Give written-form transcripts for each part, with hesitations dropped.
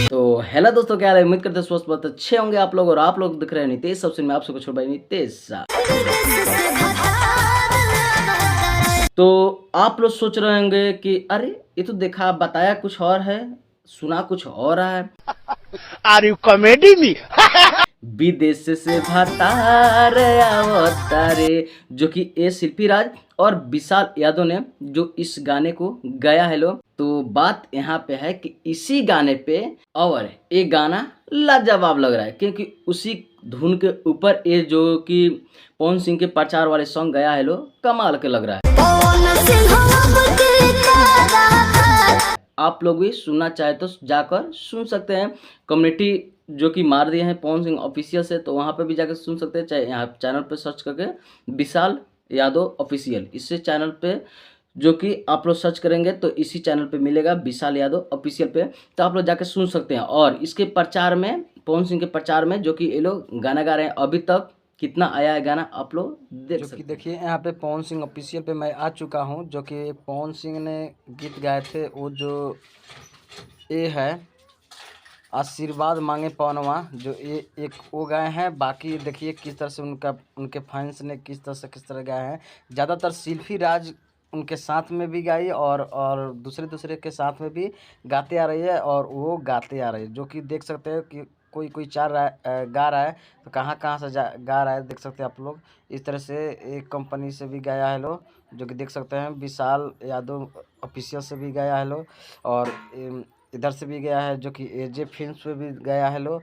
तो हेलो दोस्तों, क्या हाल है? उम्मीद करते हैं स्वस्थ बहुत अच्छे होंगे आप लोग। और आप लोग दिख रहे हैं नितेश सबसे में आप सबको छोड़ भाई नितेश। तो आप लोग सोच रहे होंगे कि अरे ये तो देखा बताया कुछ और है, सुना कुछ और रहा है। Are you comedy me? विदेश से भतार अवतारे, जो कि ए शिल्पी राज और विशाल यादव ने जो इस गाने को गाया है लो। तो बात यहाँ पे है कि इसी गाने पे और एक गाना लाजवाब लग रहा है, क्योंकि उसी धुन के ऊपर ये जो कि पवन सिंह के प्रचार वाले सॉन्ग गया है लो, कमाल के लग रहा है। आप लोग भी सुनना चाहे तो जाकर सुन सकते हैं। कम्युनिटी जो कि मार दिए हैं पवन सिंह ऑफिशियल से, तो वहाँ पे भी जाकर सुन सकते हैं। चाहे यहाँ चैनल पे सर्च करके विशाल यादव ऑफिशियल, इससे चैनल पे जो कि आप लोग सर्च करेंगे तो इसी चैनल पे मिलेगा विशाल यादव ऑफिशियल पे, तो आप लोग जाकर सुन सकते हैं। और इसके प्रचार में, पवन सिंह के प्रचार में जो कि ये लोग गाना गा रहे हैं, अभी तक कितना आया है गाना आप लोग देख सकते हैं। देखिए यहाँ पे पवन सिंह ऑफिशियल पे मैं आ चुका हूँ। जो कि पवन सिंह ने गीत गाए थे, वो जो ये है आशीर्वाद मांगे पवनवा, जो ये एक वो गाए हैं। बाकी देखिए किस तरह से उनके फैंस ने किस तरह गाए हैं। ज़्यादातर शिल्पी राज उनके साथ में भी गाई और दूसरे के साथ में भी गाते आ रही है, और वो गाते आ रही है। जो कि देख सकते हैं कि कोई गा रहा है, तो कहाँ से गा रहा है देख सकते हैं आप लोग। इस तरह से एक कंपनी से भी गाया है लो, जो कि देख सकते हैं विशाल यादव ऑफिशियल से भी गाया है लो, और इधर से भी गया है जो कि एजे फिल्म्स पे भी गया है लो।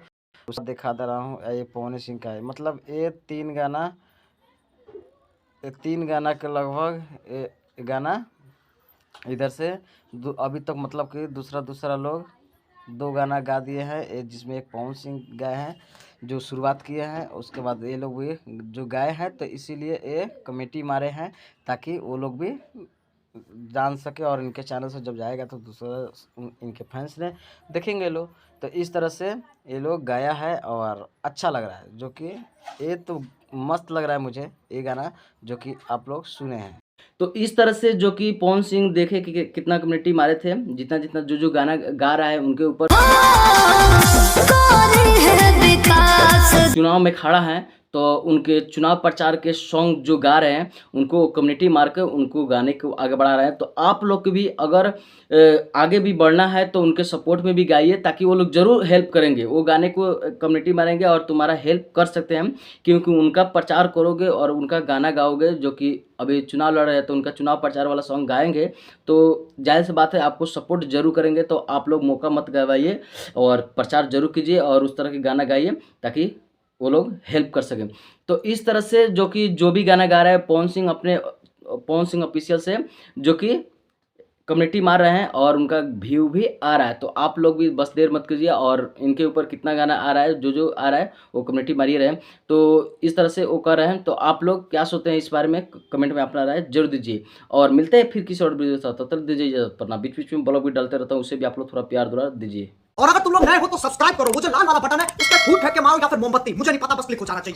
उसका दिखा दे रहा हूँ, ये पवन सिंह का है। मतलब ये तीन गाना के लगभग गाना इधर से अभी तक मतलब कि दूसरा लोग 2 गाना गा दिए हैं, जिसमें एक पवन सिंह गाए हैं जो शुरुआत किए हैं। उसके बाद ये लोग भी जो गाए हैं, तो इसीलिए ये कमेटी मारे हैं ताकि वो लोग भी जान सके, और इनके चैनल से जब जाएगा तो दूसरा इनके फैंस ने देखेंगे लोग। तो इस तरह से ये लोग गाया है और अच्छा लग रहा है। जो कि ये तो मस्त लग रहा है मुझे ये गाना, जो कि आप लोग सुने हैं। तो इस तरह से जो कि पवन सिंह देखे कि कितना कम्युनिटी मारे थे, जितना जो गाना गा रहा है उनके ऊपर चुनाव में खड़ा है, तो उनके चुनाव प्रचार के सॉन्ग जो गा रहे हैं उनको कम्युनिटी मार के उनको गाने को आगे बढ़ा रहे हैं। तो आप लोग को भी अगर आगे भी बढ़ना है तो उनके सपोर्ट में भी गाइए, ताकि वो लोग ज़रूर हेल्प करेंगे। वो गाने को कम्युनिटी मारेंगे और तुम्हारा हेल्प कर सकते हैं, क्योंकि उनका प्रचार करोगे और उनका गाना गाओगे। जो कि अभी चुनाव लड़ रहे हैं तो उनका चुनाव प्रचार वाला सॉन्ग गाएंगे, तो जाहिर सी बात है आपको सपोर्ट जरूर करेंगे। तो आप लोग मौका मत गवाइए और प्रचार जरूर कीजिए और उस तरह के गाना गाइए ताकि वो लोग हेल्प कर सकें। तो इस तरह से जो कि जो भी गाना गा रहा है पवन सिंह ऑफिशियल से, जो कि कम्युनिटी मार रहे हैं और उनका व्यू भी आ रहा है। तो आप लोग भी बस देर मत कीजिए, और इनके ऊपर कितना गाना आ रहा है, जो आ रहा है वो कम्युनिटी मारिए रहे। तो इस तरह से वो कर रहे हैं। तो आप लोग क्या सोचते हैं इस बारे में कमेंट में अपना राय जरूर दीजिए। और मिलते हैं फिर किसी और वीडियो के साथ, तब तक दीजिए इजाजत। वरना बीच में ब्लॉग भी डालते रहता हूँ, उसे भी आप लोग थोड़ा प्यार दुलार दीजिए। और अगर तुम लोग नए हो तो सब्सक्राइब करो, वो जो लाल वाला बटन है उस पर फूट फेंक के मारो या फिर मोमबत्ती, मुझे नहीं पता, बस क्लिक हो जाना चाहिए।